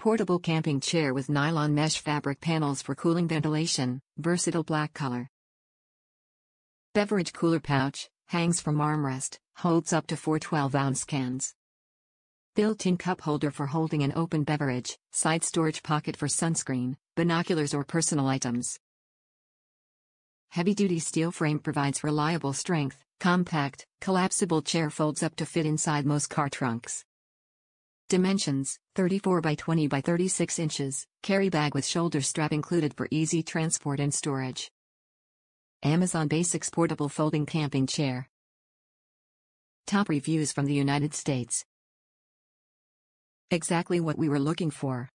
Portable camping chair with nylon mesh fabric panels for cooling ventilation, versatile black color. Beverage cooler pouch, hangs from armrest, holds up to 4 12-ounce cans. Built-in cup holder for holding an open beverage, side storage pocket for sunscreen, binoculars or personal items. Heavy-duty steel frame provides reliable strength, compact, collapsible chair folds up to fit inside most car trunks. Dimensions, 34 by 20 by 36 inches, carry bag with shoulder strap included for easy transport and storage. Amazon Basics portable folding camping chair. Top reviews from the United States. Exactly what we were looking for.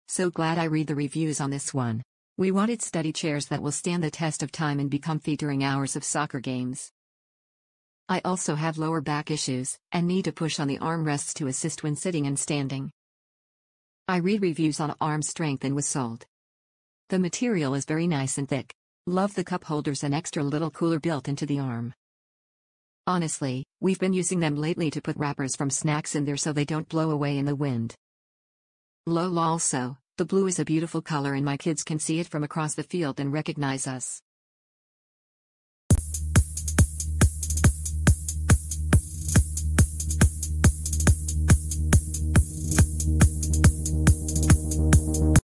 So glad I read the reviews on this one. We wanted study chairs that will stand the test of time and be comfy during hours of soccer games. I also have lower back issues, and need to push on the armrests to assist when sitting and standing. I read reviews on arm strength and was sold. The material is very nice and thick. Love the cup holders and extra little cooler built into the arm. Honestly, we've been using them lately to put wrappers from snacks in there so they don't blow away in the wind. Lol also, the blue is a beautiful color and my kids can see it from across the field and recognize us.